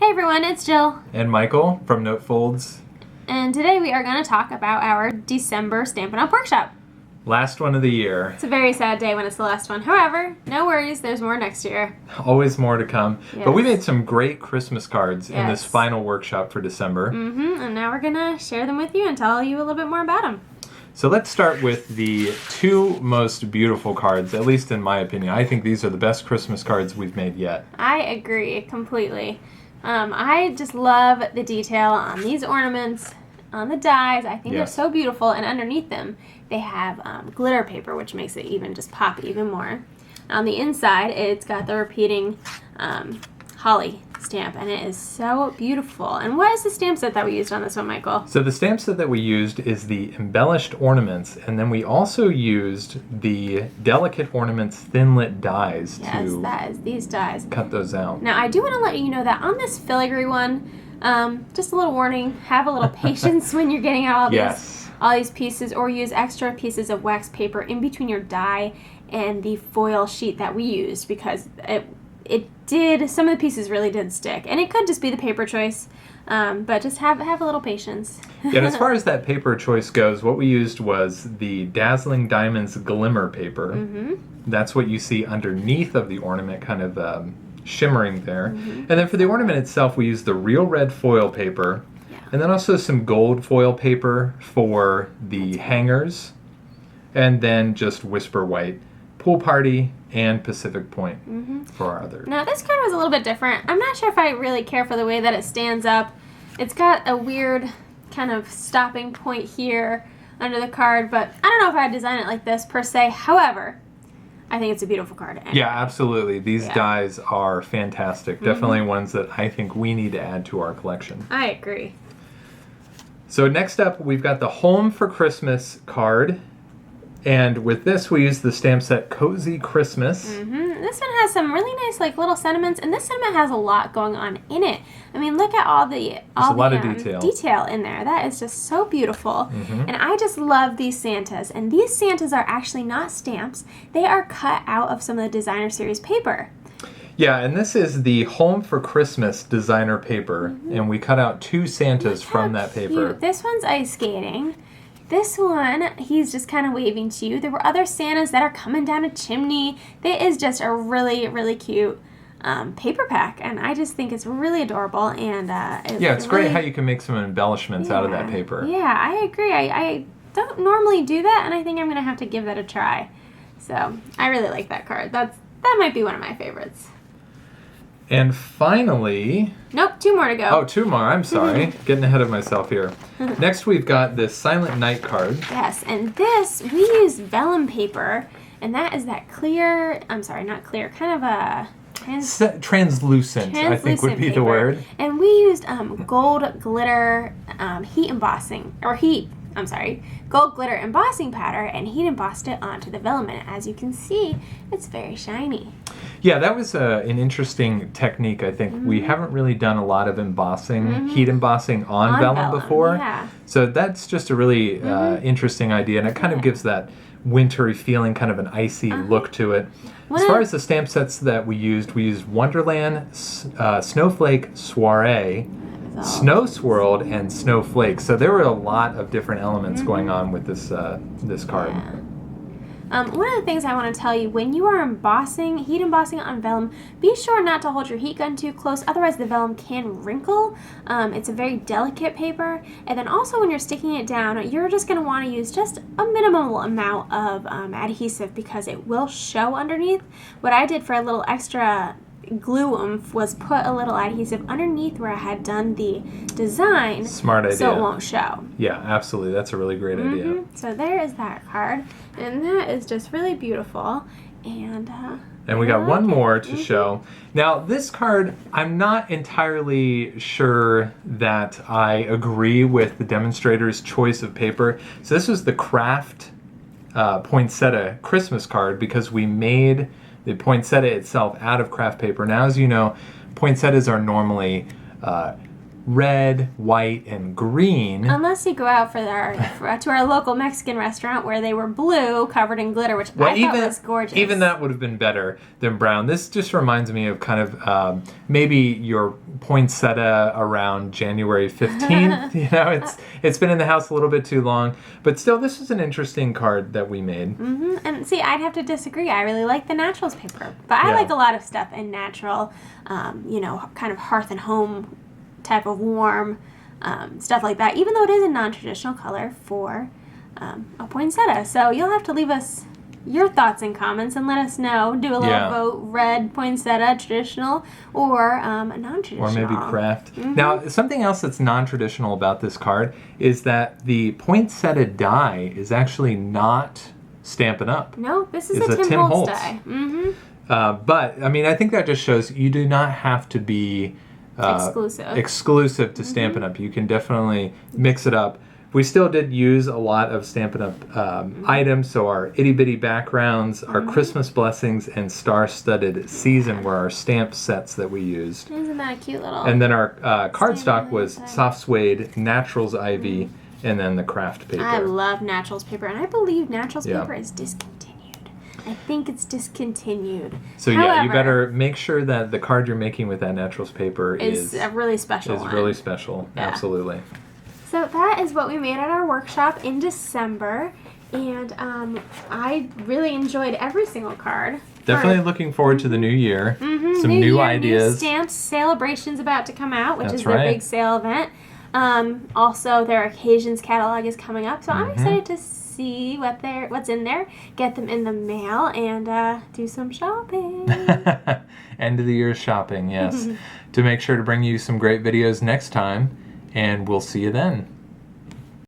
Hey everyone, it's Jill. And Michael from Note Folds. And today we are going to talk about our December Stampin' Up! Workshop. Last one of the year. It's a very sad day when it's the last one. However, no worries, there's more next year. Always more to come. Yes. But we made some great Christmas cards in this final workshop for December. And now we're going to share them with you and tell you a little bit more about them. So let's start with the two most beautiful cards, at least in my opinion. I think these are the best Christmas cards we've made yet. I agree completely. I just love the detail on these ornaments, on the dies. I think they're so beautiful, and underneath them they have glitter paper, which makes it even just pop even more. On the inside, it's got the repeating holly stamp, and it is so beautiful. And what is the stamp set that we used on this one, Michael? So the stamp set that we used is the embellished ornaments, and then we also used the delicate ornaments thin-lit dies these dies. Cut those out. Now, I do want to let you know that on this filigree one, just a little warning, have a little patience when you're getting out all these pieces, or use extra pieces of wax paper in between your die and the foil sheet that we used, because some of the pieces really did stick, and it could just be the paper choice, but just have a little patience. Yeah, and as far as that paper choice goes, what we used was the Dazzling Diamonds Glimmer paper. That's what you see underneath of the ornament, kind of shimmering there. And then for the ornament itself, we used the Real Red foil paper, and then also some gold foil paper for the hangers, and then just Whisper White, Pool Party, and Pacific Point for our other. Now this card was a little bit different. I'm not sure if I really care for the way that it stands up. It's got a weird kind of stopping point here under the card, but I don't know if I'd design it like this per se. However, I think it's a beautiful card. Anyway. Yeah, absolutely. These dies are fantastic. Definitely ones that I think we need to add to our collection. I agree. So next up, we've got the Home for Christmas card. And with this, we use the stamp set Cozy Christmas. This one has some really nice, like, little sentiments, and this sentiment has a lot going on in it. I mean, look at all the detail in there. That is just so beautiful. And I just love these Santas. And these Santas are actually not stamps. They are cut out of some of the designer series paper. Yeah, and this is the Home for Christmas designer paper, and we cut out two Santas from that paper. This one's ice skating. This one, he's just kind of waving to you. There were other Santas that are coming down a chimney. It is just a really, really cute paper pack, and I just think it's really adorable. And it's great how you can make some embellishments out of that paper. Yeah, I agree. I don't normally do that, and I think I'm going to have to give that a try. So I really like that card. That might be one of my favorites. And finally... Nope, two more to go. Oh, two more. I'm sorry. Getting ahead of myself here. Next, we've got this Silent Night card. Yes, and this, we used vellum paper, and that is that clear... I'm sorry, not clear. Kind of a... Translucent, I think would be the word. And we used gold glitter gold glitter embossing powder, and heat embossed it onto the vellum, and as you can see, it's very shiny. Yeah, that was an interesting technique, I think. We haven't really done a lot of embossing, heat embossing on vellum before. Yeah. So that's just a really interesting idea, and it kind of gives that wintry feeling, kind of an icy look to it. As far as the stamp sets that we used Wonderland, Snowflake, Soiree, Snow Swirled, and Snowflake. So there were a lot of different elements going on with this card. Yeah. One of the things I want to tell you, when you are heat embossing on vellum, be sure not to hold your heat gun too close, otherwise the vellum can wrinkle. It's a very delicate paper, and then also when you're sticking it down, you're just going to want to use just a minimal amount of adhesive, because it will show underneath. What I did for a little extra glue oomph was put a little adhesive underneath where I had done the design. Smart idea. So it won't show. Yeah, absolutely. That's a really great idea. So there is that card, and that is just really beautiful. And we got one more to show. Now, this card, I'm not entirely sure that I agree with the demonstrator's choice of paper. So this was the Craft Poinsettia Christmas card, because we made the poinsettia itself out of craft paper. Now, as you know, poinsettias are normally red, white, and green. Unless you go out to our local Mexican restaurant where they were blue, covered in glitter, which I thought was gorgeous. Even that would have been better than brown. This just reminds me of kind of maybe your poinsettia around January 15th. You know, it's been in the house a little bit too long. But still, this is an interesting card that we made. Mm-hmm. And see, I'd have to disagree. I really like the naturals paper. But I like a lot of stuff in natural, kind of hearth and home type of warm stuff like that, even though it is a non-traditional color for a poinsettia. So you'll have to leave us your thoughts and comments and let us know. Do a little vote: red poinsettia, traditional, or non-traditional, or maybe craft. Mm-hmm. Now, something else that's non-traditional about this card is that the poinsettia die is actually not Stampin' Up. No, this is a Tim Holtz die. Mm-hmm. But I mean, I think that just shows you do not have to be exclusive to Stampin' Up. You can definitely mix it up. We still did use a lot of Stampin' Up items, so our itty bitty backgrounds, our Christmas blessings, and star-studded season were our stamp sets that we used. Isn't that a cute little? And then our cardstock was soft suede, naturals ivy, and then the craft paper. I love naturals paper, and I believe naturals paper is discontinued. I think it's discontinued. So however, you better make sure that the card you're making with that naturals paper is a really special one. Really special, absolutely. So that is what we made at our workshop in December, and I really enjoyed every single card. Definitely looking forward to the new year. Mm-hmm. Some new ideas. New stamps. Celebration's about to come out, which is their big sale event. Also, their occasions catalog is coming up, so I'm excited to see what's in there, get them in the mail, and do some shopping. End of the year shopping, yes. To make sure to bring you some great videos next time, and we'll see you then.